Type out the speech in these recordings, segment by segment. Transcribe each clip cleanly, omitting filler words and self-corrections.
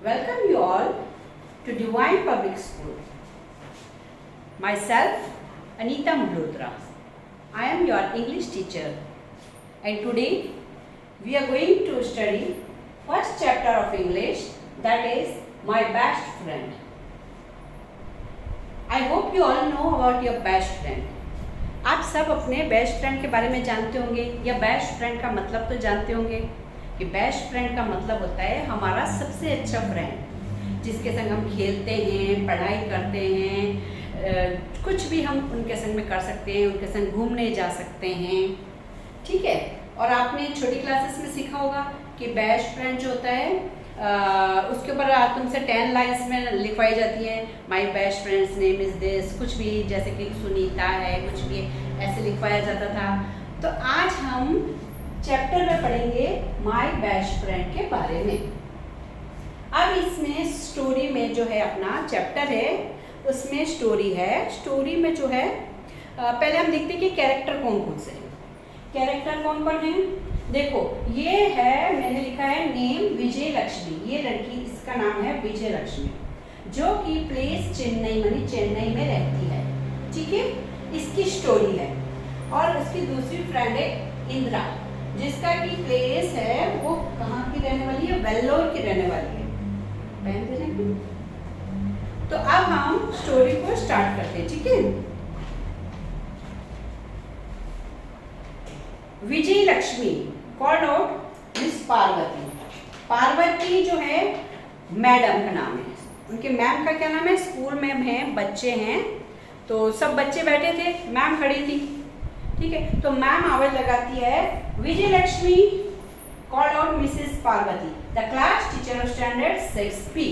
Welcome you all to Divine Public School. Myself, Anita Malhotra. I am your English teacher, and today we are going to study first chapter of English, that is my best friend. I hope you all know about your best friend. आप सब अपने best friend के बारे में जानते होंगे या best friend का मतलब तो जानते होंगे कि बेस्ट फ्रेंड का मतलब होता है हमारा सबसे अच्छा फ्रेंड, जिसके संग हम खेलते हैं, पढ़ाई करते हैं, कुछ भी हम उनके संग में कर सकते हैं, उनके संग घूमने जा सकते हैं। ठीक है। और आपने छोटी क्लासेस में सीखा होगा कि बेस्ट फ्रेंड जो होता है उसके ऊपर तुमसे 10 लाइन्स में लिखवाई जाती है। My best friends name is this, कुछ भी, जैसे कि सुनीता है, कुछ भी ऐसे लिखवाया जाता था। तो आज हम चैप्टर में पढ़ेंगे माई बेस्ट फ्रेंड के बारे में। अब इसमें स्टोरी में जो है अपना चैप्टर है उसमें स्टोरी है। स्टोरी में जो है पहले हम देखते हैं कि कैरेक्टर कौन कौन से हैं। कैरेक्टर कौन कौन है? देखो, ये है, मैंने लिखा है नेम विजय लक्ष्मी। ये लड़की, इसका नाम है विजय लक्ष्मी, जो कि प्लेस चेन्नई, मानी चेन्नई में रहती है। ठीक है, इसकी स्टोरी है। और उसकी दूसरी फ्रेंड है इंदिरा, जिसका की प्लेस है वो कहाँ की रहने वाली है? वेल्लोर की रहने वाली है। पहन दे रहे। तो अब हम स्टोरी को स्टार्ट करते हैं। ठीक है। Vijay Lakshmi called out miss Parvati. Parvati जो है मैडम का नाम है। उनके मैम का क्या नाम है? स्कूल में है, बच्चे हैं, तो सब बच्चे बैठे थे, मैम खड़ी थी। ठीक है। तो मैम आवाज लगाती है, Vijay Lakshmi called out Mrs Parvati, the class teacher of standard 6B।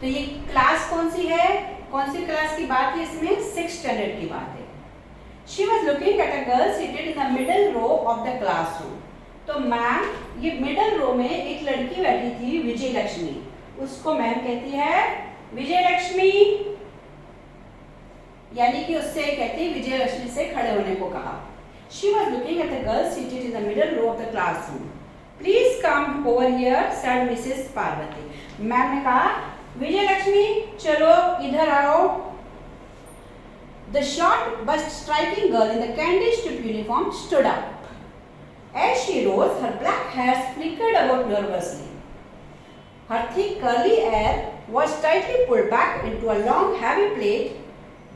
तो ये क्लास कौन सी है? कौन सी क्लास की बात है इसमें? 6th स्टैंडर्ड की बात है। She was looking at a girl seated in the middle row of the classroom. तो मैम, ये मिडल रो में एक लड़की बैठी थी, विजय लक्ष्मी। उसको मैम कहती है विजय लक्ष्मी, यानी कि उससे कहती है विजय लक्ष्मी से खड़े होने को कहा। She was looking at the girl seated in the middle row of the classroom. Please come over here, said Mrs. Parvati. Ma'am ने कहा विजय लक्ष्मी चलो इधर आओ। The short but striking girl in the candy strip uniform stood up. As she rose, her black hairs flickered about nervously. Her thick curly hair was tightly pulled back into a long heavy plait,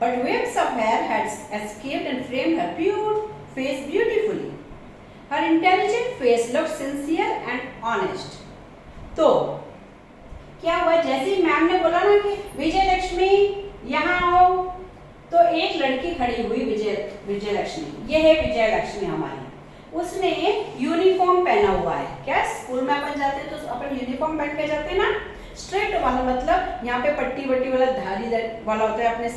but waves of hair had escaped and framed her pure face beautifully. Her intelligent face looked sincere and honest. तो क्या हुआ? जैसे ही ma'am ने बोला ना कि विजय लक्ष्मी यहाँ आओ, तो एक लड़की खड़ी हुई, विजय लक्ष्मी। ये है विजय लक्ष्मी हमारी। उसने यूनिफॉर्म पहना हुआ है। क्या स्कूल में अपन जाते हैं तो अपन यूनिफॉर्म पहन के जाते हैं ना, स्ट्रेट वाला, मतलब यहाँ पे पट्टी वट्टी वाला धारी वाला होता है, अपने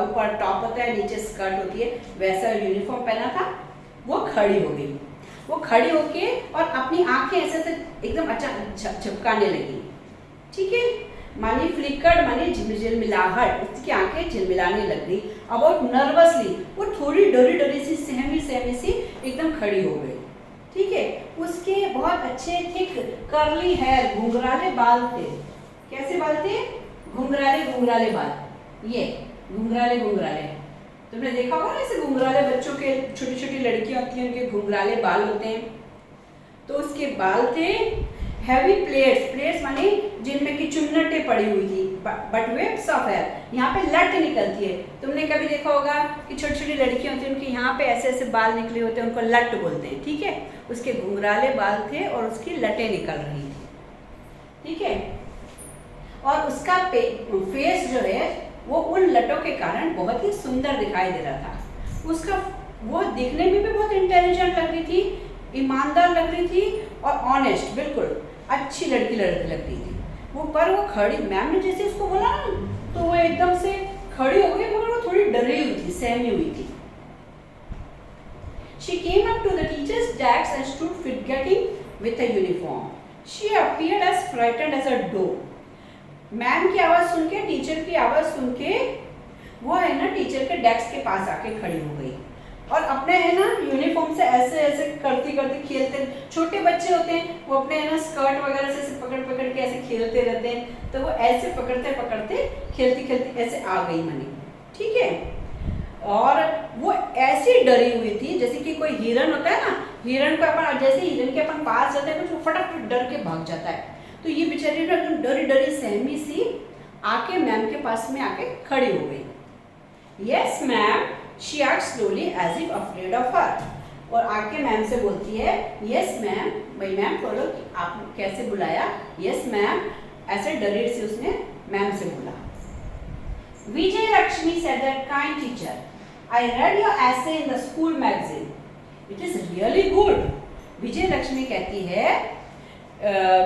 ऊपर टॉप होता है, नीचे स्कर्ट होती है, वैसा यूनिफॉर्म पहना था। वो खड़ी हो गई। वो खड़ी होके और अपनी आंखें ऐसे एकदम अच्छा झपकाने लगी। ठीक है, मानी फ्लिकर्ड, मानी झिलमिलाहट, उसकी आंखें झिलमिलाने लग गई। अबाउट नर्वसली, वो थोड़ी डरी सी, सहमी सी एकदम खड़ी हो गई। ठीक है। उसके बहुत अच्छे थिक कर्ली हेयर, घुंघराले बाल थे। कैसे बाल थे? घुंघराले बाल। ये घुंघराले तुमने देखा होगा ना, ऐसे घुंघराले बच्चों के, छोटी छोटी लड़कियां होती हैं, उनके घुंघराले बाल होते हैं। तो उसके बाल थे हैवी प्लेट्स माने जिनमें की चुन्नटें पड़ी हुई थी, बट वेव्स ऑफ हेयर, यहाँ पे लट निकलती है। तुमने कभी देखा होगा कि छोटी छोटी लड़कियां होती हैं, उनके यहाँ पे ऐसे ऐसे बाल निकले होते हैं, उनको लट बोलते हैं। ठीक है। उसके घुंघराले बाल थे और उसकी लटें निकल रही थी। ठीक है। और उसका फेस जो है वो उन लटों के कारण बहुत ही सुंदर दिखाई दे रहा था। उसका वो दिखने में भी बहुत इंटेलिजेंट लग रही थी, ईमानदार लग रही थी और ऑनेस्ट, बिल्कुल अच्छी लड़की लग रही थी वो। पर वो खड़ी, मैम ने जैसे उसको बोला ना, तो वो एकदम से खड़ी हो गई, मगर वो थोड़ी डरी हुई थी, सहमी हुई थी। She came up to the teacher's desk and stood forgetting with a uniform. She appeared as frightened as a doe. Ma'am की आवाज सुन के, टीचर की आवाज सुन के, वो है ना टीचर के डेस्क के पास आके खड़ी हो गई। और अपने है ना यूनिफॉर्म से ऐसे ऐसे करते करते खेलते, छोटे बच्चे होते हैं वो अपने है ना स्कर्ट वगैरह से ऐसे पकड़ पकड़ के ऐसे खेलते रहते हैं, तो वो ऐसे पकड़ते पकड़ते खेलती खेलती ऐसे आ गई मनी, ठीक है। और वो ऐसी डरी हुई थी जैसे कि कोई हिरन होता है ना, हिरन को अपन जैसे हिरन के अपन पास जाते हैं कुछ फटाफट डर के भाग जाता है, तो ये बेचारी ना एकदम डरी डरी सहमी सी आके मैम के पास में आके खड़ी हो गई। Yes ma'am, she asked slowly as if afraid of her, और आके मैम से बोलती है यस मैम। भाई मैम बोलो कि आप कैसे बुलाया? यस मैम, ऐसे डरे से उसने मैम से बोला। विजय Lakshmi said that kind teacher, I read your essay in the school magazine. It is really good. विजय लक्ष्मी कहती है,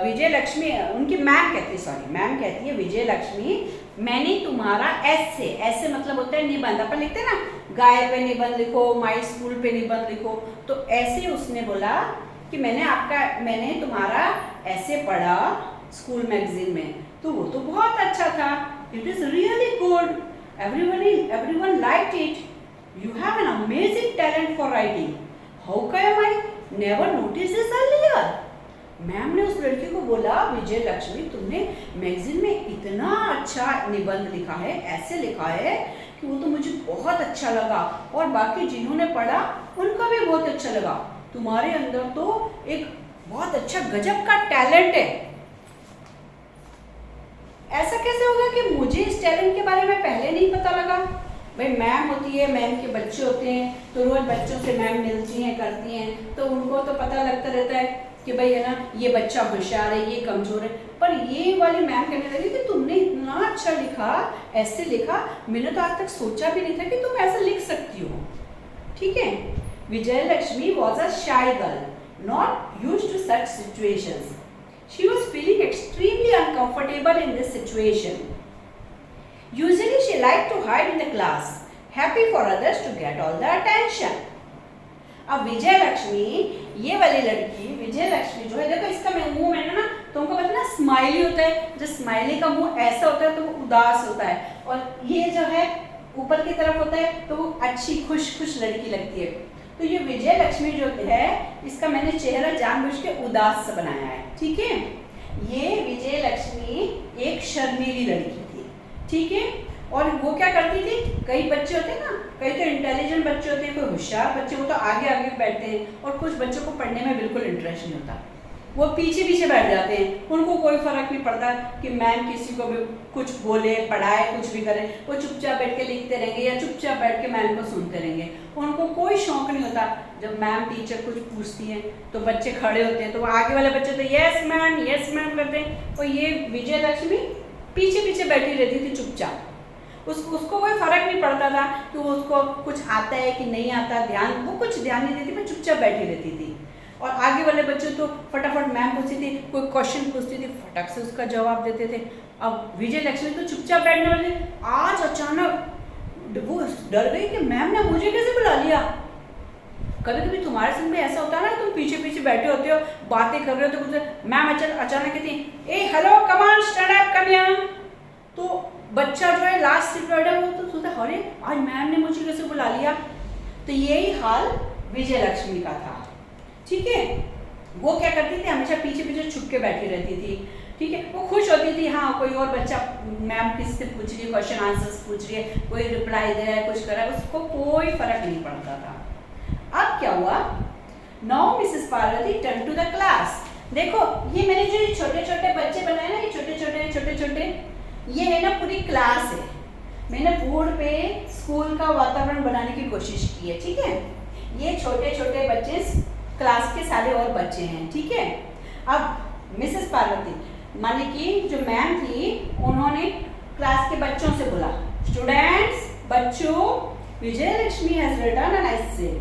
विजय लक्ष्मी उनकी मैम कहती है, सॉरी मैम कहती है विजय लक्ष्मी, मैंने तुम्हारा ऐसे, ऐसे मतलब होता है निबंध, अपन लिखते हैं ना गाय पे निबंध लिखो, माई स्कूल पे निबंध लिखो, तो ऐसे उसने बोला कि मैंने तुम्हारा ऐसे पढ़ा स्कूल मैगजीन में, तो वो तो बहुत अच्छा था। It is really good. Everyone liked it. You have an amazing talent for writing. How come I never noticed this earlier? Ma'am ने उस लड़की को बोला, विजय लक्ष्मी तुमने मैगजीन में इतना अच्छा निबंध लिखा है, ऐसे लिखा है कि वो तो मुझे बहुत अच्छा लगा, और बाकी जिन्होंने पढ़ा उनका भी बहुत अच्छा लगा। तुम्हारे अंदर तो एक बहुत अच्छा गजब का टैलेंट है। ऐसा कैसे होगा कि मुझे इस टैलेंट के बारे में पहले नहीं पता लगा? भाई मैम होती है, मैम के बच्चे होते हैं, तो रोज बच्चों से मैम मिलती हैं करती हैं, तो उनको तो पता लगता रहता है कि भाई है ना ये बच्चा होशियार है, ये कमजोर है। पर ये वाली मैम कहने लगी कि तुमने इतना अच्छा लिखा, ऐसे लिखा, मैंने तो आज तक सोचा भी नहीं था कि तुम ऐसा लिख सकती हो, ठीक है। Vijay Lakshmi was a shy girl, not used to such situations. She was feeling extremely uncomfortable in this situation. Usually she liked to hide in the class, happy for others to get all the attention. अब विजय लक्ष्मी, ये वाली लड़की विजय लक्ष्मी जो है, देखो इसका मुंह मैंने ना तुमको पता ना स्माइली होता है, जो स्माइली का मुंह ऐसा होता है तो वो उदास होता है, और ये जो है ऊपर की तरफ होता है तो वो अच्छी खुश खुश लड़की लगती है। तो ये विजय लक्ष्मी जो है इसका मैंने चेहरा जानबूझ के उदास से बनाया है, ठीक है। ये विजय लक्ष्मी एक शर्मीली लड़की थी, ठीक है। और वो क्या करती थी, कई बच्चे होते हैं ना, कई तो इंटेलिजेंट बच्चे होते हैं, कोई होशियार बच्चे वो तो आगे आगे बैठते हैं, और कुछ बच्चों को पढ़ने में बिल्कुल इंटरेस्ट नहीं होता, वो पीछे पीछे बैठ जाते हैं। उनको कोई फर्क नहीं पड़ता कि मैम किसी को भी कुछ बोले, पढ़ाए, कुछ भी करे, वो चुपचाप बैठ के लिखते रहेंगे या चुपचाप बैठ के मैम को सुनते रहेंगे। उनको कोई शौक नहीं होता। जब मैम टीचर कुछ पूछती है तो बच्चे खड़े होते हैं, तो वो आगे वाले बच्चे तो यस मैम करते हैं, और ये विजय लक्ष्मी पीछे पीछे बैठी रहती थी चुपचाप। उसको कोई फर्क नहीं पड़ता था कि वो उसको कुछ आता है कि नहीं आता, वो कुछ ध्यान नहीं देती, पर चुपचाप बैठी रहती थी। और आगे वाले बच्चे तो फटाफट मैम पूछती थी, कोई क्वेश्चन पूछती थी, फटाक से उसका जवाब देते थे। अब विजय लक्ष्मी तो चुपचाप बैठने वाले, आज अचानक वो डर गई कि मैम ने मुझे कैसे बुला लिया। कभी कभी तुम्हारे संग में ऐसा होता है ना, तुम पीछे पीछे बैठे होते हो, बातें कर रहे हो, तो कुछ मैम अचानक कहती ए hello come on stand up come here, तो बच्चा जो है लास्ट सीट बैठा है वो तो सोचता अरे आज मैम ने मुझे कैसे बुला लिया। तो यही हाल विजय लक्ष्मी का था, ठीक है। वो क्या करती थी, हमेशा पीछे पीछे छुप के बैठी रहती थी, ठीक है। वो खुश होती थी, हाँ कोई और बच्चा मैम किसी से पूछ रही है, क्वेश्चन आंसर्स पूछ रही है, कोई रिप्लाई दे रहा है, कुछ कर रहा है, उसको कोई फर्क नहीं पड़ता था। अब क्या हुआ, now Mrs Parvati turn to the class. देखो ये मैंने जो छोटे छोटे बच्चे बनाए ना, ये छोटे छोटे ये है ना पूरी क्लास है। मैंने बोर्ड पे स्कूल का वातावरण बनाने की कोशिश की है, ठीक है। ये छोटे छोटे बच्चे क्लास के सारे और बच्चे हैं, ठीक है। अब मिसेस पार्वती माने कि जो मैम थी, उन्होंने क्लास के बच्चों से बोला, स्टूडेंट्स, बच्चों, Vijay Lakshmi has written an essay.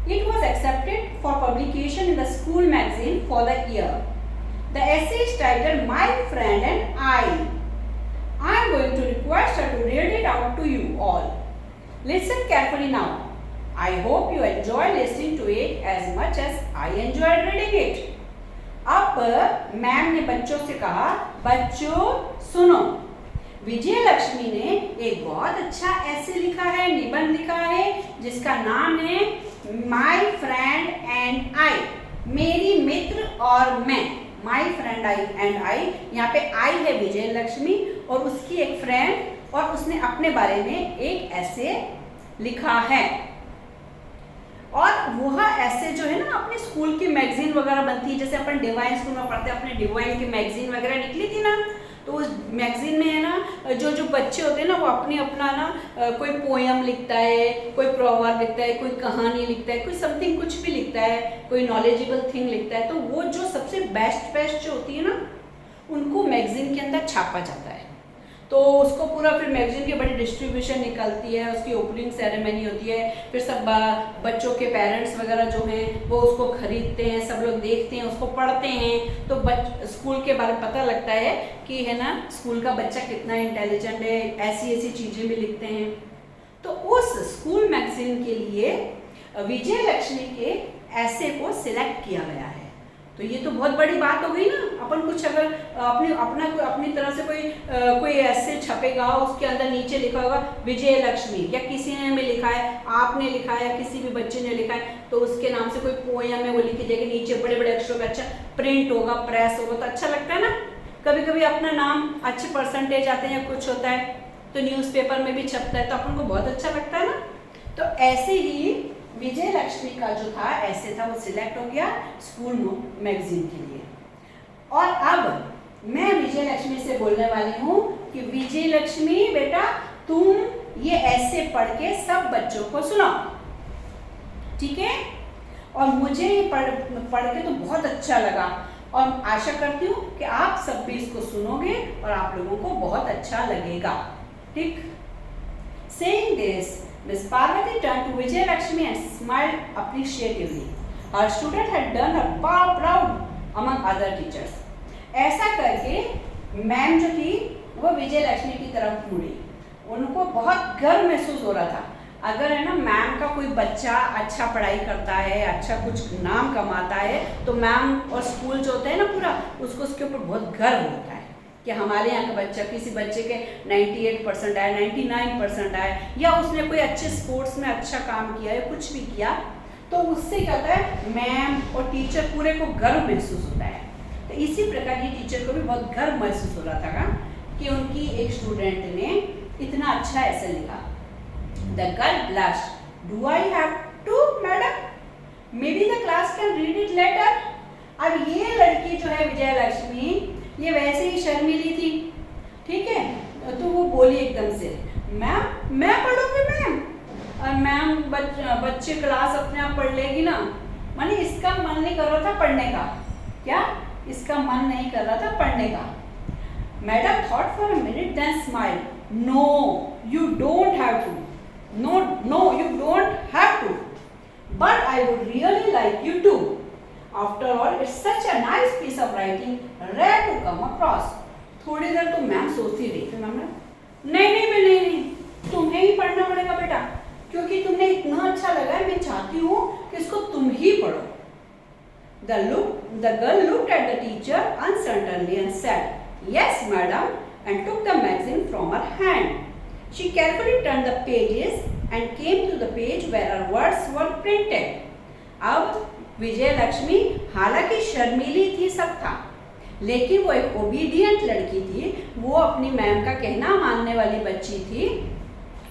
It was accepted for publication in the school magazine for the year. The essay is titled My Friend and I. I am going to request her to read it out to you all. Listen carefully now. I hope you enjoy listening to it as much as I enjoyed reading it. अब ma'am ने बच्चों से कहा, बच्चों सुनो, विजय लक्ष्मी ने एक बहुत अच्छा ऐसे लिखा है, निबंध लिखा है, जिसका नाम है माई फ्रेंड एंड आई, मेरी मित्र और मैं। My friend I and I, यहाँ पे आई है विजय लक्ष्मी और उसकी एक फ्रेंड, और उसने अपने बारे में एक ऐसे लिखा है। और वह ऐसे जो है ना अपने स्कूल की मैगजीन वगैरह बनती है, जैसे अपन डिवाइन स्कूल में पढ़ते हैं, अपने डिवाइन की मैगजीन वगैरह निकली थी ना, तो उस मैगजीन में है ना जो बच्चे होते हैं ना वो अपनी अपना ना कोई पोयम लिखता है, कोई प्रोवर्ब लिखता है, कोई कहानी लिखता है, कोई समथिंग कुछ भी लिखता है, कोई नॉलेजेबल थिंग लिखता है। तो वो जो सबसे बेस्ट जो होती है ना उनको मैगजीन के अंदर छापा जाता है। तो उसको पूरा फिर मैगजीन की बड़ी डिस्ट्रीब्यूशन निकलती है, उसकी ओपनिंग सेरेमनी होती है, फिर सब बच्चों के पेरेंट्स वगैरह जो हैं वो उसको खरीदते हैं, सब लोग देखते हैं, उसको पढ़ते हैं, तो स्कूल के बारे में पता लगता है कि है ना स्कूल का बच्चा कितना इंटेलिजेंट है, ऐसी ऐसी चीज़ें भी लिखते हैं। तो उस स्कूल मैगजीन के लिए विजय लक्ष्मी के ऐसे को सिलेक्ट किया गया है। तो ये तो बहुत बड़ी बात हो गई ना। अपन कुछ अगर अपनी तरह से कोई ऐसे छपेगा, उसके अंदर नीचे लिखा होगा विजय लक्ष्मी, या किसी ने भी लिखा है, आपने लिखा है, या किसी भी बच्चे ने लिखा है, तो उसके नाम से कोई पोयम है वो लिखी जाएगी, नीचे बड़े बड़े अक्षरों में अच्छा प्रिंट होगा, प्रेस होगा, तो अच्छा लगता है ना। कभी कभी अपना नाम अच्छे परसेंटेज आते हैं या कुछ होता है तो न्यूज़पेपर में भी छपता है, तो अपन को बहुत अच्छा लगता है ना। तो ऐसे ही विजय लक्ष्मी का जो था ऐसे था, वो सिलेक्ट हो गया स्कूल मैगजीन के लिए। और अब मैं विजय लक्ष्मी से बोलने वाली हूँ कि विजय लक्ष्मी बेटा तुम ये ऐसे पढ़ के सब बच्चों को सुनाओ, ठीक है। और मुझे ये पढ़ के तो बहुत अच्छा लगा और आशा करती हूँ कि आप सब भी इसको सुनोगे और आप लोगों को बहुत अच्छा लगेगा, ठीक। Saying this, Miss Parvati turned to Vijay Lakshmi and smiled appreciatively. Her student had done her proud among other teachers. ऐसा करके मैम जो थी वो विजय लक्ष्मी की तरफ मुड़ी। उनको बहुत गर्व महसूस हो रहा था। अगर है ना मैम का कोई बच्चा अच्छा पढ़ाई करता है, अच्छा कुछ नाम कमाता है, तो मैम और स्कूल जो होता है ना पूरा, उसको उसके ऊपर बहुत गर्व होता है कि हमारे यहाँ का बच्चा, किसी बच्चे के 98% आए, 99% आए, या उसने कोई अच्छे स्पोर्ट्स में अच्छा काम किया है, कुछ भी किया, तो उससे क्या होता है मैम और टीचर पूरे को गर्व महसूस होता है। तो इसी प्रकार ये टीचर को भी बहुत गर्व महसूस हो रहा था कि उनकी एक स्टूडेंट ने इतना अच्छा ऐसे लिखा। The girl blushed. Do I have to, madam? Maybe the class can read it later. अब ये लड़की जो है विजय लक्ष्मी, ये वैसे ही शर्मीली थी, ठीक है। तो वो बोली एकदम से, मैम मैं पढ़ूंगी मैम। और मैम बच्चे क्लास अपने आप पढ़ लेगी ना। माने इसका मन नहीं कर रहा था पढ़ने का, क्या इसका मन नहीं कर रहा था पढ़ने का। Madam thought for a minute then smiled. No, you don't have to. No, you don't have to. But I would really like you to. After all, it's such a nice piece of writing, rare to come across. थोड़ी देर तो ma'am सोचती रही, फिर ma'am ने नहीं, तुम्हें ही पढ़ना पड़ेगा बेटा, क्योंकि तुमने इतना अच्छा लगा है, मैं चाहती हूँ कि इसको तुम ही पढ़ो। The girl looked at the teacher uncertainly and said, "Yes, madam," and took the magazine from her hand. She carefully turned the pages and came to the page where her words were printed. अब विजय लक्ष्मी हालांकि शर्मीली थी, सब था, लेकिन वो एक obedient लड़की थी, वो अपनी मैम का कहना मानने वाली बच्ची थी।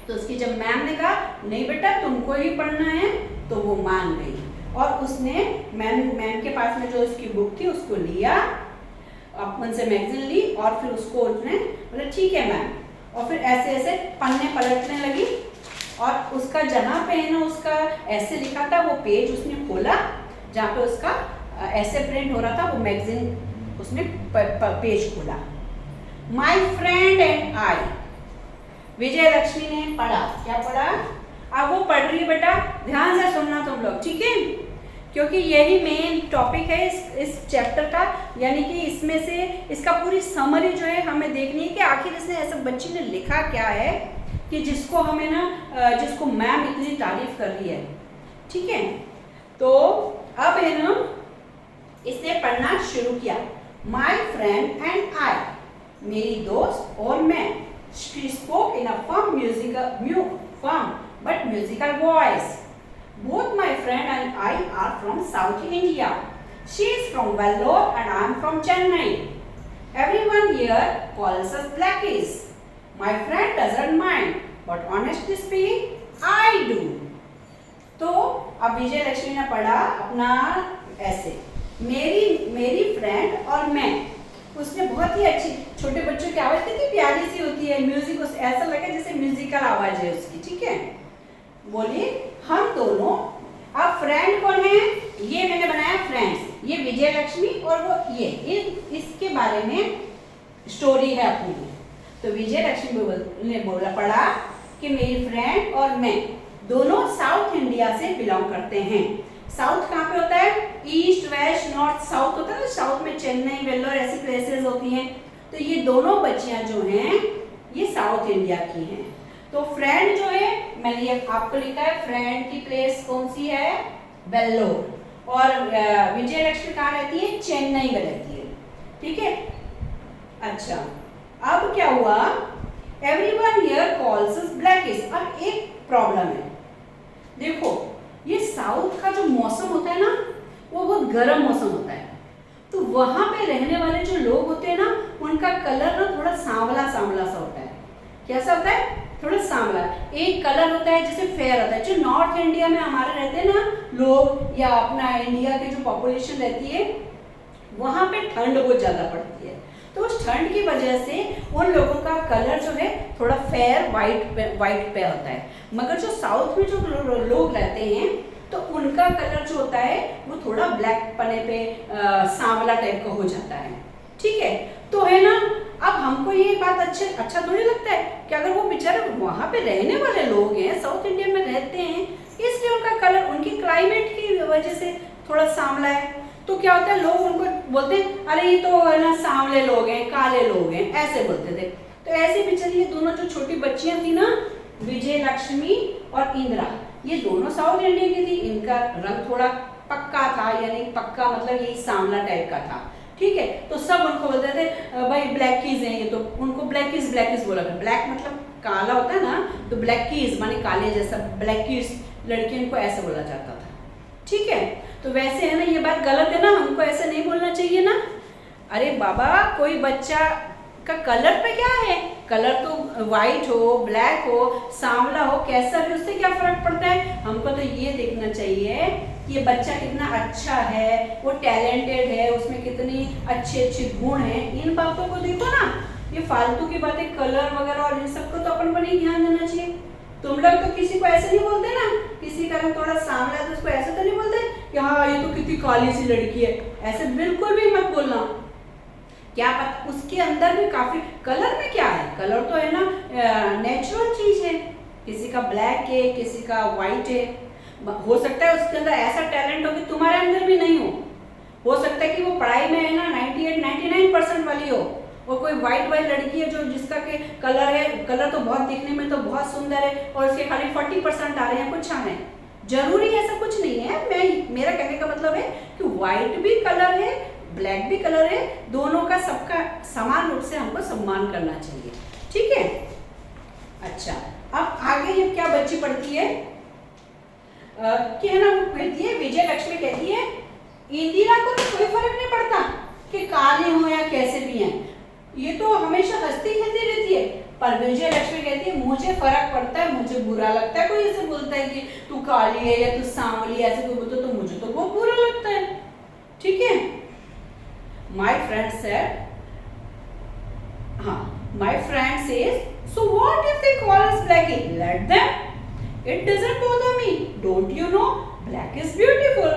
तो उसकी जब मैम ने कहा नहीं बेटा तुमको ही पढ़ना है, तो वो मान गई और उसने मैम के पास में जो उसकी बुक थी उसको लिया, उनसे मैगजीन ली और फिर उसको उसने बोला ठीक है मैम, और फिर ऐसे ऐसे पन्ने पलटने लगी और उसका जहाँ पे है ना उसका ऐसे लिखा था वो पेज उसने खोला जहाँ पे उसका ऐसे प्रिंट हो रहा था, वो मैगजीन उसने पेज खोला। माई फ्रेंड एंड आई, विजय लक्ष्मी ने पढ़ा। क्या पढ़ा? अब वो पढ़ रही है बेटा, ध्यान से सुनना तुम लोग, ठीक है, क्योंकि यही मेन टॉपिक है इस चैप्टर का, यानी कि इसमें से इसका पूरी समरी जो है हमें देखनी है कि आखिर इसने ऐसा बच्ची ने लिखा क्या है कि जिसको हमें ना जिसको मैम इतनी तारीफ कर रही है, ठीक है। तो अब है ना इसने पढ़ना शुरू किया। माई फ्रेंड एंड आई, मेरी दोस्त और मैं। She spoke in a firm but musical voice. Both my friend and I are from South India. She is from Vellore and I am from Chennai. Everyone here calls us Blackies. My friend doesn't mind, but honestly speaking, I do. तो अब विजय लक्ष्मी ने पढ़ा अपना ऐसे, मेरी friend और मैं। उसने बहुत ही अच्छी, छोटे बच्चों की आवाज कितनी प्यारी सी होती है, म्यूजिक उस ऐसा लगा जैसे म्यूजिकल आवाज है उसकी, ठीक है। बोलिए हम दोनों, अब फ्रेंड कौन है, ये मैंने बनाया फ्रेंड्स, ये विजय लक्ष्मी और वो ये इसके बारे में स्टोरी है अपनी। तो विजय लक्ष्मी ने बोला पढ़ा कि मेरी फ्रेंड और मैं दोनों साउथ इंडिया से बिलोंग करते हैं। साउथ कहाँ पे होता है, ईस्ट वेस्ट नॉर्थ साउथ होता है ना, साउथ में चेन्नई वेल्लोर ऐसी प्लेसेस होती हैं। तो ये दोनों बच्चियां जो हैं ये साउथ इंडिया की हैं। तो फ्रेंड जो है, मैंने ये आपको लिखा है, फ्रेंड की प्लेस कौन सी है, वेल्लोर, और विजय लक्ष्मी कहाँ रहती है, चेन्नई में रहती है, ठीक है। अच्छा, अब क्या हुआ, everyone here calls us blackish. अब एक प्रॉब्लम है, देखो ये साउथ का जो मौसम होता है ना, वो बहुत गर्म मौसम होता है। तो वहां पे रहने वाले जो लोग होते हैं ना, उनका कलर ना थोड़ा सांवला सांवला सा होता है। कैसा होता है, थोड़ा सांवला। एक कलर होता है जैसे फेयर होता है। जो नॉर्थ इंडिया में हमारे रहते हैं ना लोग, या अपना इंडिया की जो पॉपुलेशन रहती है, वहां पे ठंड बहुत ज्यादा पड़ती है। तो उस ठंड की वजह से उन लोगों का कलर जो है थोड़ा फेयर वाइट पे होता है। मगर जो साउथ में जो लोग रहते हैं तो उनका कलर जो होता है वो थोड़ा ब्लैक पने पे सांवला टाइप का हो जाता है, ठीक है। तो है ना, अब हमको ये बात अच्छा थोड़ी लगता है कि अगर वो बेचारे वहां पे रहने वाले लोग हैं, साउथ इंडिया में रहते हैं, इसलिए उनका कलर उनकी क्लाइमेट की वजह से थोड़ा सांवला है। तो क्या होता है, लोग उनको बोलते हैं अरे ये तो है ना सांवले लोग हैं, काले लोग हैं, ऐसे बोलते थे। तो ऐसे बेचारी ये दोनों जो छोटी बच्चियां थी ना, विजय लक्ष्मी और इंदिरा, ये दोनों साउथ इंडिया की थी। इनका रंग थोड़ा पक्का था, यानी पक्का मतलब यही सांवला टाइप का था, ठीक है। तो सब उनको बोलते थे भाई ब्लैकीज हैं ये, तो उनको ब्लैकीज बोला था। ब्लैक मतलब काला होता है ना, तो ब्लैकीज माने काले जैसा, ब्लैकीज लड़कियों को ऐसे बोला जाता था, ठीक है। तो वैसे है ना, ये बात गलत है ना, हमको ऐसे नहीं बोलना चाहिए ना। अरे बाबा, कोई बच्चा का कलर पे क्या है, कलर तो व्हाइट हो, ब्लैक हो, सांवला हो, कैसा भी, उससे क्या फर्क पड़ता है। हमको तो ये देखना चाहिए कि ये बच्चा कितना अच्छा है, वो टैलेंटेड है, उसमें कितनी अच्छे गुण हैं। इन बातों को देखो ना, ये फालतू की बातें कलर वगैरह और इन सबको तो अपन को नहीं ध्यान देना चाहिए। तुम लोग तो किसी को ऐसे नहीं बोलते ना, किसी का रंग थोड़ा सांवला है तो उसको ऐसे तो नहीं बोलते कि हाँ ये तो कितनी काली सी लड़की है, ऐसे बिल्कुल भी मत बोलना। क्या पता उसके अंदर भी काफी, कलर में क्या है, कलर तो है ना नेचुरल चीज है। किसी का ब्लैक है, किसी का व्हाइट है, हो सकता है उसके अंदर ऐसा टैलेंट हो कि तुम्हारे अंदर भी नहीं हो सकता है कि वो पढ़ाई में है ना 98-99% वाली हो, और कोई व्हाइट लड़की है जो जिसका के कलर है, कलर तो बहुत दिखने में तो बहुत सुंदर है, और उसके खाली 40% आ रहे हैं, कुछ आ रहे हैं। जरूरी ऐसा कुछ नहीं है। मेरा कहने का मतलब है कि व्हाइट भी कलर है, ब्लैक भी कलर है, दोनों का सबका समान रूप से हमको सम्मान करना चाहिए, ठीक है। अच्छा, अब आगे ये क्या बच्ची पढ़ती है कि है ना, वो कहती है, विजय लक्ष्मी कहती है, इंदिरा को तो कोई फर्क नहीं पड़ता कि काले हो या कैसे भी हैं, ये तो हमेशा हंसती खेलती रहती है। पर विजय लक्ष्मी कहती है मुझे फर्क पड़ता है, मुझे बुरा लगता है कोई ऐसे बोलता है कि तू काली है या तू सांवली, ऐसे कोई बोलता तो मुझे तो बहुत बुरा लगता है, ठीक है। My friend said, my friend says, so what if they call us blackie? Let them. It doesn't bother me. Don't you know? Black is beautiful.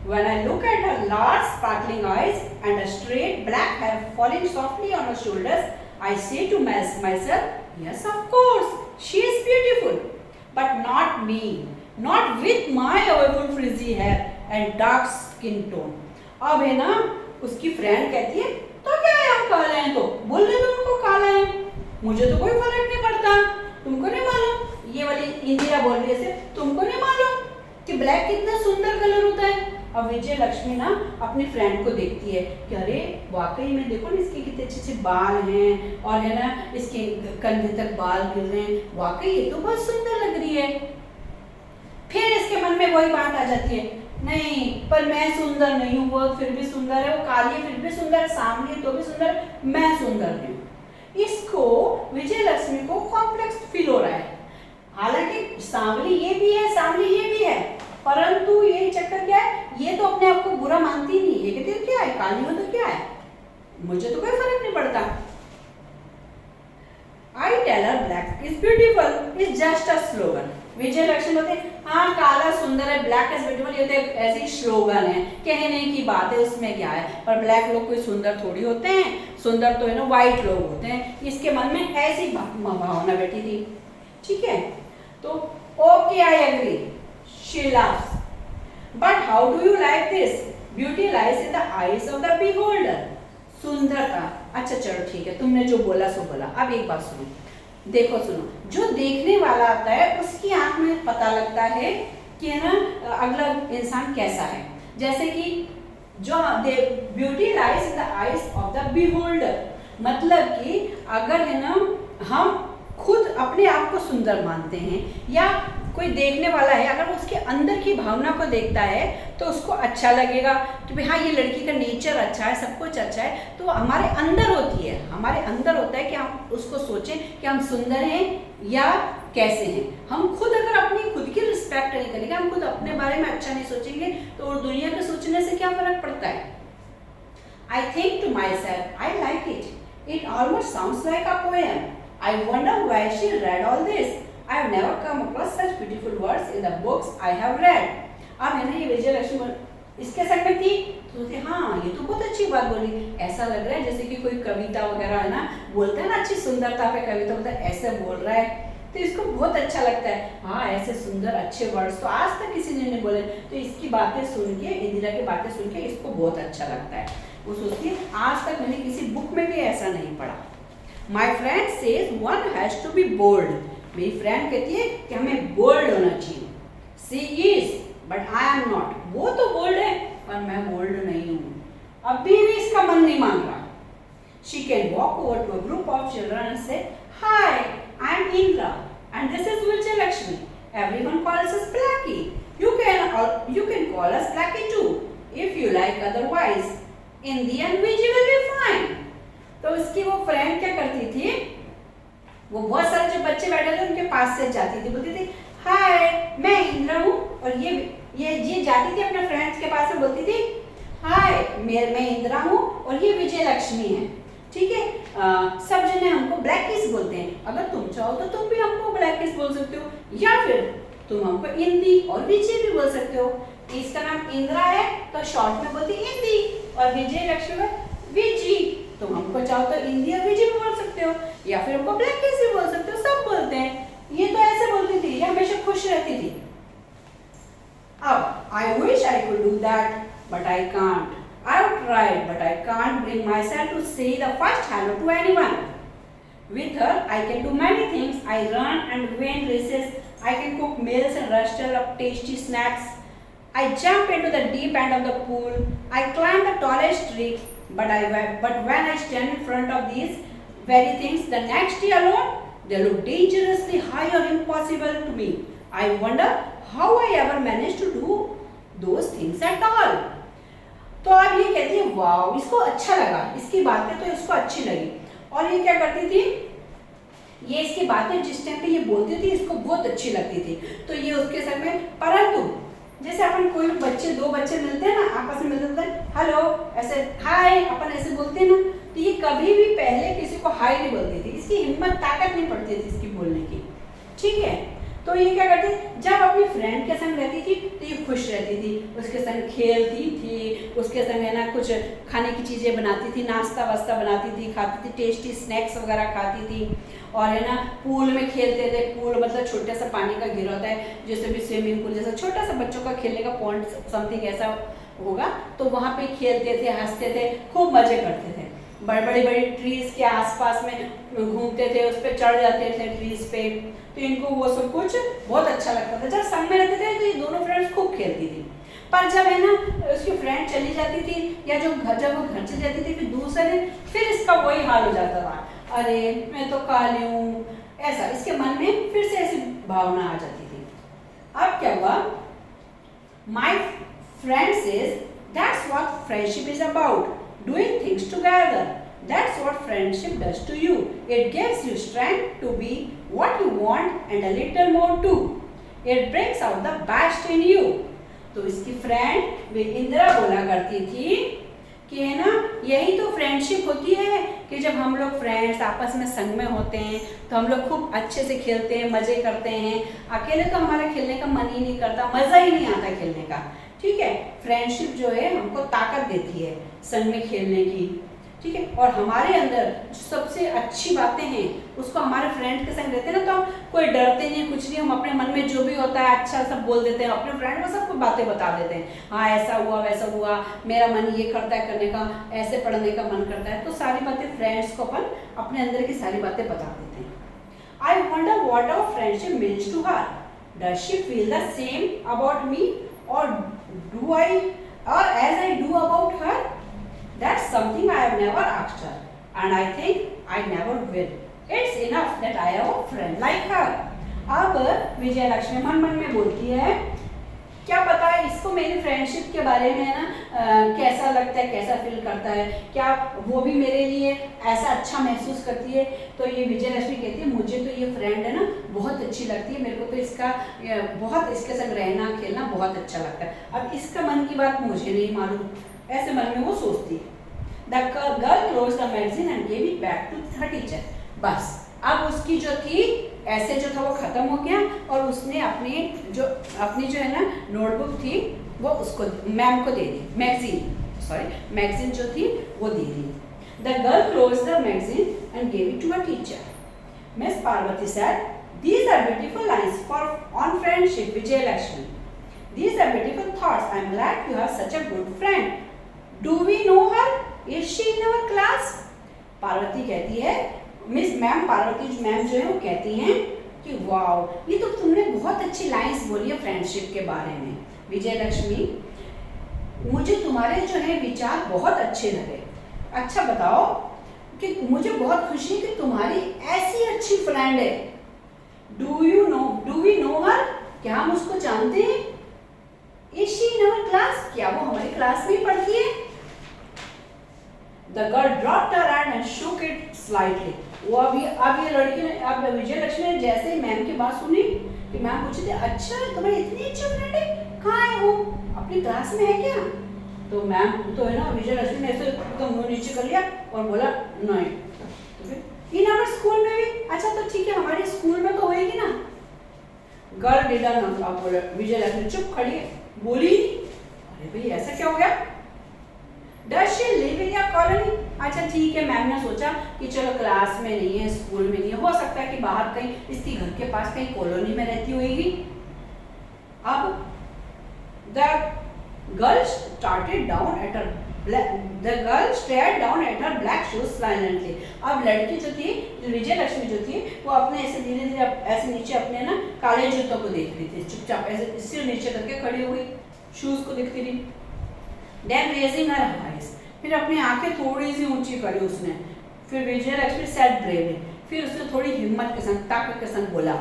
When I look at her large sparkling eyes and a straight black hair falling softly on her shoulders, I say to myself, yes, of course, she is beautiful. But not me. Not with my awful frizzy hair and dark skin tone. अब है ना, उसकी friend कहती है तो क्या है, हम काले हैं तो बोल दे दो उनको काला है, मुझे तो कोई फर्क नहीं पड़ता, तुमको नहीं मालूम। ये वाली इंदिरा बोल रही है, तुमको नहीं मालूम कि ब्लैक कितना सुंदर कलर होता है। अब विजय लक्ष्मी ना अपनी फ्रेंड को देखती है कि अरे वाकई में देखो ना इसके कितने अच्छे अच्छे बाल हैं और है ना इसके कंधे तक बाल गिर रहे हैं, वाकई ये तो बहुत सुंदर लग रही है। फिर इसके मन में वही बात आ जाती है, नहीं पर मैं सुंदर नहीं हूँ, वो फिर भी सुंदर है, वो काली है फिर भी सुंदर है, सांवली है तो भी सुंदर है, मैं सुंदर नहीं हूँ। इसको विजय लक्ष्मी को कॉम्प्लेक्स फील हो रहा है। हालांकि सांवली ये भी है, सांवली ये भी है, परंतु ये चक्कर क्या है, ये तो अपने आप को बुरा मानती नहीं, ये कहती है क्या है, काली हो तो क्या है, मुझे तो कोई फर्क नहीं पड़ता। I tell her black is beautiful is just a slogan। विजय लक्ष्मी बोलते हैं हाँ काला सुंदर है, ब्लैक इज ब्यूटीफुल, ये तो ऐसे ही स्लोगन है, कहने की बात है, उसमें क्या है, पर ब्लैक लोग कोई सुंदर थोड़ी होते हैं, सुंदर तो है ना व्हाइट लोग होते हैं। इसके मन में ऐसी भावना बैठी थी, ठीक है। तो okay I agree, she laughs, but how do you like this? Beauty lies in the eyes of the beholder। सुंदरता, अच्छा चलो ठीक है, तुमने जो बोला सो बोला। अब एक बात सुनो, देखो सुनो, जो देखने वाला आता है उसकी आंख में पता लगता है कि है ना अगला इंसान कैसा है। जैसे कि जो beauty lies in the eyes of the beholder, मतलब कि अगर है ना हम खुद अपने आप को सुंदर मानते हैं या कोई देखने वाला है अगर वो उसके अंदर की भावना को देखता है तो उसको अच्छा लगेगा कि भाई हाँ ये लड़की का नेचर अच्छा है, सब कुछ अच्छा है, तो हमारे अंदर होती है, हमारे अंदर होता है कि हम उसको सोचें कि हम सुंदर हैं या कैसे हैं। हम खुद अगर अपनी खुद की रिस्पेक्ट नहीं करेंगे, हम खुद अपने बारे में अच्छा नहीं सोचेंगे तो दुनिया के सोचने से क्या फर्क पड़ता है। I think to myself, I like it. It almost sounds like a poem. I wonder why she read all this. I have never come across such beautiful words in the books I have read. अब है ना ये विजय लक्ष्मी इसके संग में थी तो सोचते हाँ ये तो बहुत अच्छी बात बोली, ऐसा लग रहा है जैसे कि कोई कविता वगैरह है ना बोलता है ना अच्छी सुंदरता पे कविता बोलता है, ऐसे बोल रहा है तो इसको बहुत अच्छा लगता है। हाँ ऐसे सुंदर अच्छे वर्ड्स तो आज तक किसी ने नहीं बोले, तो इसकी बातें सुन के, इंदिरा की बातें सुन के इसको बहुत अच्छा लगता है। वो सोचती है आज तक मैंने किसी बुक में भी ऐसा नहीं पढ़ा। My friend says one has to be bold. मेरी फ्रेंड कहती है कि हमें बोल्ड होना चाहिए। She is but I am not. वो तो बोल्ड है पर मैं बोल्ड नहीं हूँ। अभी भी इसका मन नहीं मान रहा। She can walk over to a group of children and say, "Hi, I am Indra, and this is Vijay Lakshmi. Everyone calls us Blackie. You can call us Blackie too, if you like. Otherwise, in the end, Vijay will be fine." तो इसकी वो friend क्या करती थी, वो बहुत सारे जो बच्चे बैठे थे उनके पास से जाती थी, बोलती थी हाय मैं इंद्रा हूँ, और ये जाती थी अपने फ्रेंड्स के पास से बोलती थी हाय मैं इंद्रा हूँ और ये विजय लक्ष्मी है, ठीक है। सब जने हमको ब्लैक किस बोलते हैं, अगर तुम चाहो तो तुम भी हमको ब्लैक किस बोल सकते हो, या फिर तुम हमको इंदी और विजय भी बोल सकते हो। इसका नाम इंद्रा है तो शॉर्ट में बोलती इंदी, और विजय लक्ष्मी विजी। तुम हमको चाहो तो इंदी और विजय भी बोल सकते हो, या फिर हमको ब्लैक किस भी बोल सकते हो, सब बोलते हैं। ये तो ऐसे बोलती थी, ये हमेशा खुश रहती थी। अब I wish I could do that, but I can't. I've tried, but I can't bring myself to say the first hello to anyone. With her, I can do many things. I run and win races. I can cook meals and rustle up tasty snacks. I jump into the deep end of the pool. I climb the tallest tree. But when I stand in front of these very things the next day alone, they look dangerously high or impossible to me. I wonder how I ever managed to do those things at all. तो अब ये कहती है वाव, इसको अच्छा लगा, इसकी बातें तो इसको अच्छी लगी, और ये क्या करती थी, ये इसकी बातें जिस टाइम पे ये बोलती थी इसको बहुत अच्छी लगती थी, तो ये उसके संग में। परंतु जैसे अपन कोई बच्चे, दो बच्चे मिलते हैं ना, आपस में मिलते हैं हेलो ऐसे हाय अपन ऐसे बोलते हैं ना, तो ये कभी भी पहले किसी को हाय नहीं बोलती थी, इसकी हिम्मत ताकत नहीं पड़ती थी इसकी बोलने की, ठीक है। तो ये क्या करती, जब अपनी फ्रेंड के संग रहती थी तो ये खुश रहती थी, उसके संग खेलती थी, उसके संग है ना कुछ खाने की चीज़ें बनाती थी, नाश्ता वास्ता बनाती थी, खाती थी, टेस्टी स्नैक्स वगैरह खाती थी, और है ना पूल में खेलते थे। पूल मतलब छोटा सा पानी का घेरा होता है, जैसे भी स्विमिंग पूल जैसा छोटा सा बच्चों का खेलने का पॉन्ड समथिंग ऐसा होगा, तो वहाँ पे खेलते थे, हंसते थे, खूब मजे करते थे। बड़ी बड़ी ट्रीज के आसपास में घूमते थे, उस पर चढ़ जाते थे ट्रीज पे, तो इनको वो सब कुछ बहुत अच्छा लगता था। जब संग में रहते थे तो ये दोनों फ्रेंड्स खूब खेलती थी। पर जब है ना उसकी फ्रेंड चली जाती थी या जब वो घर चली जाती थी फिर दूसरे दिन फिर इसका वही हाल हो जाता था, अरे मैं तो काली हूँ, ऐसा इसके मन में फिर से ऐसी भावना आ जाती थी। अब क्या हुआ, my friend says that's what friendship is about, doing things together, that's what friendship does to you, it gives you strength to be what you want and a little more too, it brings out the best in you. तो इसकी friend Indira बोला करती थी कि है ना यही तो फ्रेंडशिप होती है कि जब हम लोग फ्रेंड्स आपस में संग में होते हैं तो हम लोग खूब अच्छे से खेलते हैं, मजे करते हैं, अकेले तो हमारा खेलने का मन ही नहीं करता, मजा ही नहीं आता खेलने का। ठीक है, फ्रेंडशिप जो है हमको ताकत देती है संग में खेलने की। ठीक है, और हमारे अंदर जो सबसे अच्छी बातें हैं उसको हमारे फ्रेंड के संग रहते हैं ना तो हम कोई डरते नहीं, कुछ नहीं, हम अपने मन में जो भी होता है अच्छा सब बोल देते हैं, अपने फ्रेंड को सबको बातें बता देते हैं, हाँ ऐसा हुआ वैसा हुआ, मेरा मन ये करता है करने का, ऐसे पढ़ने का मन करता है, तो सारी बातें फ्रेंड्स को अपन अपने अंदर की सारी बातें बता देते हैं। I wonder what our friendship means to her, does she feel the same about me और डू आई और as I do about her? That's something I have never asked her, and I think I never will. It's enough that I have a friend like her. अब विजय लक्ष्मी मन मन में बोलती है, क्या पता है इसको मेरी फ्रेंडशिप के बारे में ना कैसा लगता है, कैसा फील करता है, क्या वो भी मेरे लिए ऐसा अच्छा महसूस करती है। तो ये विजय लक्ष्मी कहती है मुझे तो ये फ्रेंड है ना बहुत अच्छी लगती है, मेरे को तो इसका बहुत इसके संग रहना खेलना बहुत अच्छा लगता है। अब इसका मन की बात मुझे नहीं मालूम, ऐसे मन में वो सोचती है। The girl closed the magazine and gave it back to her teacher. बस अब उसकी जो थी ऐसे जो था वो खत्म हो गया और उसने अपनी जो है ना नोटबुक थी वो उसको मैम को दे दी, मैगजीन जो थी वो दे दी। The girl closed the magazine and gave it to her teacher. Miss Parvati said, "These are beautiful lines on friendship, Vijay Lakshmi. These are beautiful thoughts. I am glad you have such a good friend. Do we know her? Is she in our class?" Parvati कहती है, miss ma'am Parvati ma'am जो है वो कहती हैं कि wow ये तो तुमने बहुत अच्छी लाइंस बोली है फ्रेंडशिप के बारे में विजय लक्ष्मी, मुझे तुम्हारे जो है विचार बहुत अच्छे लगे। अच्छा बताओ कि मुझे बहुत खुशी है कि तुम्हारी ऐसी अच्छी फ्रेंड है। Do we know her? क्या हम उसको जानते हैं? Is she in our class? क्या वो हमारी क्लास में पढ़ती है? The girl dropped her hand and shook it slightly. वो अब ये लड़की ने अब विजय लक्ष्मी ने जैसे ही मैम की बात सुनी कि मैम पूछी थी अच्छा तुम्हारी इतनी अच्छी फ्रेंड है, कहाँ है वो, अपनी क्लास में है क्या? तो मैम तो है ना विजय लक्ष्मी ने ऐसे तो मुंह नीचे कर लिया और बोला नहीं। इन आवर स्कूल में भी? अच्छा तो ठीक है हमारे स्कूल में तो होएगी ना। गर्ल डिड नॉट अब बोला विजय लक्ष्मी चुप खड़ी है, बोली अरे भाई ऐसा क्या हो गया? Does she live in your colony? अच्छा ठीक है मैम ने सोचा कि चलो क्लास में नहीं है, स्कूल में नहीं है, हो सकता है कि बाहर कहीं इसकी घर के पास कहीं कॉलोनी में रहती होगी। अब the girl stared down at her black shoes silently. अब लड़की जो थी विजय लक्ष्मी जो थी वो अपने ऐसे धीरे धीरे ऐसे नीचे अपने ना काले जूतों को देख रही थी, चुपचाप ऐसे सिर नीचे करके खड़ी हो गई, शूज को देखती रही। Then raising her eyes, फिर अपनी आंखें थोड़ी सी ऊंची करी उसने, फिर विजय लक्ष्मी said bravely, फिर उसने थोड़ी हिम्मत के संग ताकत के संग बोला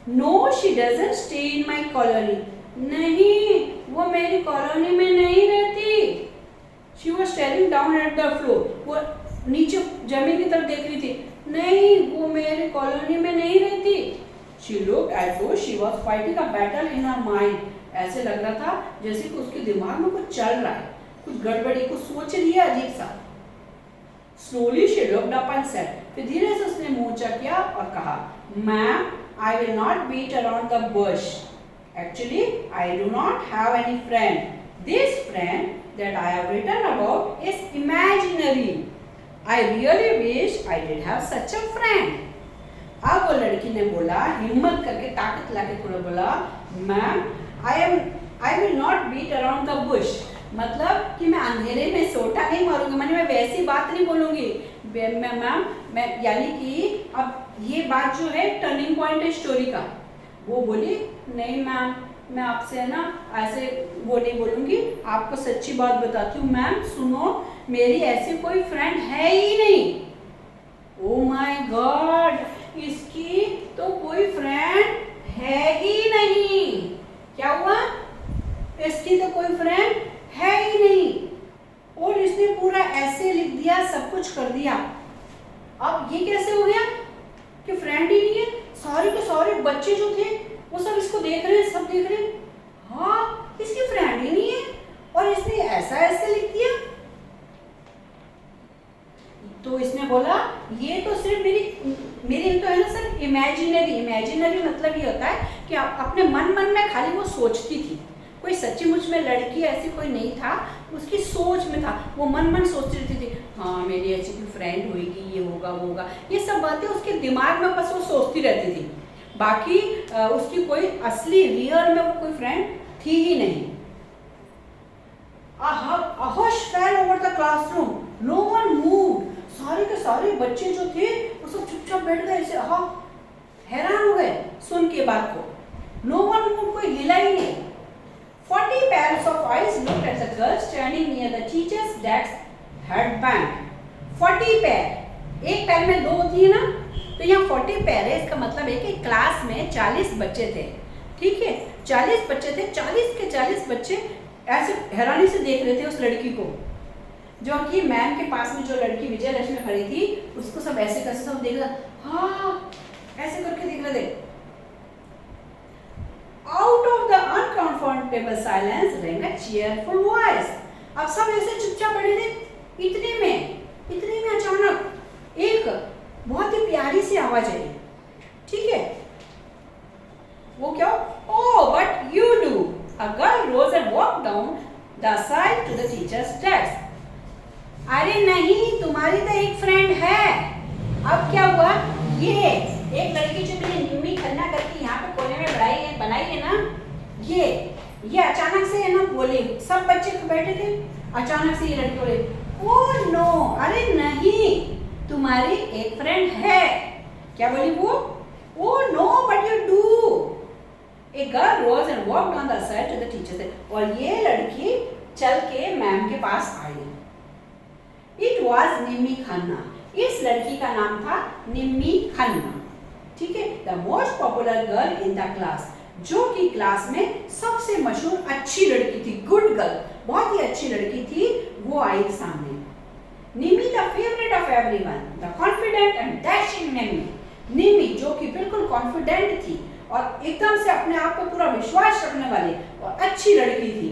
No, she doesn't stay in my colony. नहीं, वो मेरी कॉलोनी में नहीं रहती। She was staring down at the floor. वो नीचे जमीन की तरफ देख रही थी। नहीं, वो मेरी कॉलोनी में नहीं रहती। She looked as though she was fighting a battle in her mind. ऐसे लग रहा था जैसे कि उसके दिमाग में कुछ चल रहा है, कुछ गड़बड़ी, कुछ सोच रही है अजीब सा। Slowly she looked up and said, फिर धीरे से उसने मुंह ऊंचा किया और कहा, Ma'am, I will not beat around the bush. Actually, I do not have any friend. This friend that I have written about is imaginary. I really wish I did have such a friend. अब वो लड़की ने बोला, हिम्मत करके ताकत लाके थोड़ा बोला, ma'am I will not beat around the bush. मतलब कि मैं अंधेरे में सोटा नहीं मारूंगी, मैं वैसी बात नहीं बोलूंगी मैम, मैं यानी कि अब ये बात जो है टर्निंग पॉइंट है स्टोरी का। वो बोली नहीं मैम, मैं आपसे है ना ऐसे वो नहीं बोलूँगी, आपको सच्ची बात बताती हूँ। मैम सुनो, मेरी ऐसी कोई फ्रेंड है ही नहीं। ओ माय गॉड, इसकी तो कोई फ्रेंड है ही नहीं। क्या हुआ? इसकी तो कोई फ्रेंड है ही नहीं। और इसने पूरा ऐसे लिख दिया, सब कुछ कर दिया। अब ये कैसे हो गया कि फ्रेंड ही नहीं है? सारे के सारे बच्चे जो थे वो सब इसको देख रहे हैं, सब देख रहे हैं, हाँ इसकी फ्रेंड ही नहीं है और इसने ऐसा ऐसे लिख दिया। तो इसने बोला ये तो सिर्फ मेरी तो है ना सर इमेजिनरी मतलब ये होता है कि अपने मन में खाली वो सोचती थी। कोई सच्ची मुझ में लड़की ऐसी कोई नहीं था, उसकी सोच में था, वो मन सोचती रहती थी, हाँ मेरी ऐसी कोई फ्रेंड होगी, ये होगा वो होगा, ये सब बातें उसके दिमाग में बस वो सोचती रहती थी। बाकी उसकी कोई असली रियल में वो कोई फ्रेंड थी ही नहीं। A hush fell over the classroom. No one moved. सारे के सारे बच्चे जो थे वो सब चुपचाप बैठ गए, ऐसे हाँ हैरान हो गए सुन के बात को। No one moved, कोई हिला ही नहीं। 40 pairs of eyes looked at the girl standing near the teacher's desk headband. 40 pair, एक पैर में दो होती है ना, तो यहाँ 40 पैर है। इसका मतलब है कि क्लास में 40 बच्चे थे, ठीक है, 40 बच्चे थे। 40 के 40 बच्चे ऐसे हैरानी से देख रहे थे उस लड़की को, जो कि मैम के पास में जो लड़की विजय लक्ष्मी खड़ी थी उसको सब ऐसे कैसे सब देख रहा, हाँ ऐसे करके देख रहे थे। Out of the uncomfortable silence rang a cheerful voice. अब सब ऐसे चुपचाप बैठे थे। इतने में अचानक एक बहुत ही प्यारी सी आवाज आई, ठीक है, वो क्या? Oh, what you do? A girl rose and walked down the side to the teacher's desk. अरे नहीं, तुम्हारी तो एक फ्रेंड है। अब क्या हुआ? ये एक लड़की जो मैंने निम्मी खन्ना करके यहाँ पे कोने में बनाई है ना, ये अचानक से है ना बोली, सब बच्चे बैठे थे, अचानक से ये लड़की बोले, ओह नो, अरे नहीं, तुम्हारी एक फ्रेंड है। क्या बोली वो? Oh no, but you do. A girl rose and walked on the side to the teacher. और ये लड़की चल के मैम के पास आई। It was निम्मी खन्ना। इस लड़की का नाम था निम्मी खन्ना, ठीक है, the most popular girl in the class, जो कि क्लास में सबसे मशहूर अच्छी लड़की थी, गुड गर्ल, बहुत ही अच्छी लड़की थी। वो आई सामने। निम्मी the favorite of everyone, the confident and dashing निम्मी जो कि बिल्कुल कॉन्फिडेंट थी और एकदम से अपने आप पर पूरा विश्वास रखने वाली और अच्छी लड़की थी।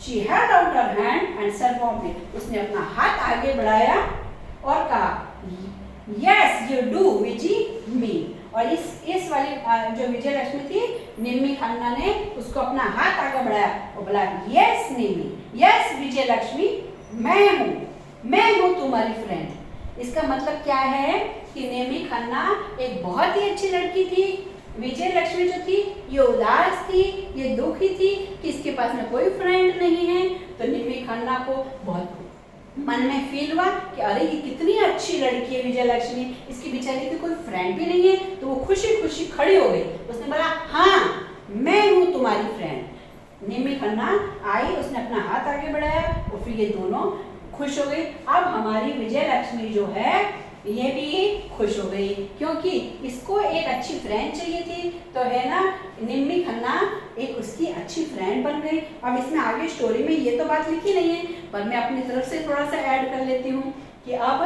She held out her hand and said warmly, उसने अपना हाथ आगे बढ़ाया और कहा, Yes, you do, विजी मी। और इस वाली जो विजय लक्ष्मी थी, निम्मी खन्ना ने उसको अपना हाथ आगे बढ़ाया और बोला, Yes निम्मी, Yes विजय लक्ष्मी, मैं हूँ तुम्हारी फ्रेंड। इसका मतलब क्या है कि निम्मी खन्ना एक बहुत ही अच्छी लड़की थी। विजय लक्ष्मी जो थी ये उदास थी, ये दुखी थी कि इसके पास में कोई फ्रेंड नहीं है। तो निम्मी खन्ना को बहुत मन में फील हुआ कि अरे ये कितनी अच्छी लड़की है विजय लक्ष्मी, इसकी बेचारी की कोई फ्रेंड भी नहीं है। तो वो खुशी खुशी खड़ी हो गई, उसने बोला, हाँ मैं हूँ तुम्हारी फ्रेंड। निम्मी खन्ना आई, उसने अपना हाथ आगे बढ़ाया और फिर ये दोनों खुश हो गई। अब हमारी विजय लक्ष्मी जो है ये भी खुश हो गई, क्योंकि इसको एक अच्छी फ्रेंड चाहिए थी। तो है ना, निम्मी खन्ना एक उसकी अच्छी फ्रेंड बन गई। अब इसमें आगे स्टोरी में ये तो बात लिखी नहीं है, पर मैं अपनी तरफ से थोड़ा सा ऐड कर लेती हूँ कि अब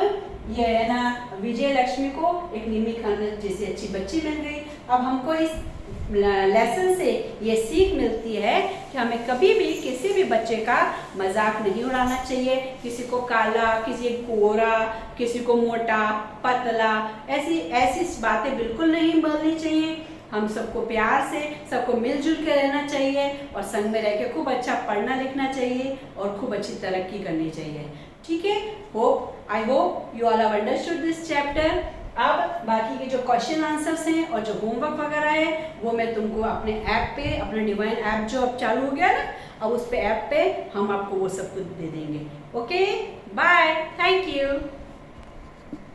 ये है ना विजय लक्ष्मी को एक निम्मी खन्ना जैसी अच्छी बच्ची मिल गई। अब हमको इस लेसन से ये सीख मिलती है कि हमें कभी भी किसी भी बच्चे का मजाक नहीं उड़ाना चाहिए। किसी को काला, किसी को गोरा, किसी को मोटा, पतला, ऐसी बातें बिल्कुल नहीं बोलनी चाहिए। हम सबको प्यार से, सबको मिलजुल के रहना चाहिए और संग में रह के खूब अच्छा पढ़ना लिखना चाहिए और खूब अच्छी तरक्की करनी चाहिए, ठीक है। I hope you all have understood this chapter. अब बाकी के जो क्वेश्चन आंसर्स हैं और जो होमवर्क वगैरह है वो मैं तुमको अपने ऐप पे, अपने डिवाइन ऐप जो अब चालू हो गया ना, अब उस पे ऐप पे हम आपको वो सब कुछ दे देंगे। Okay, bye, thank you.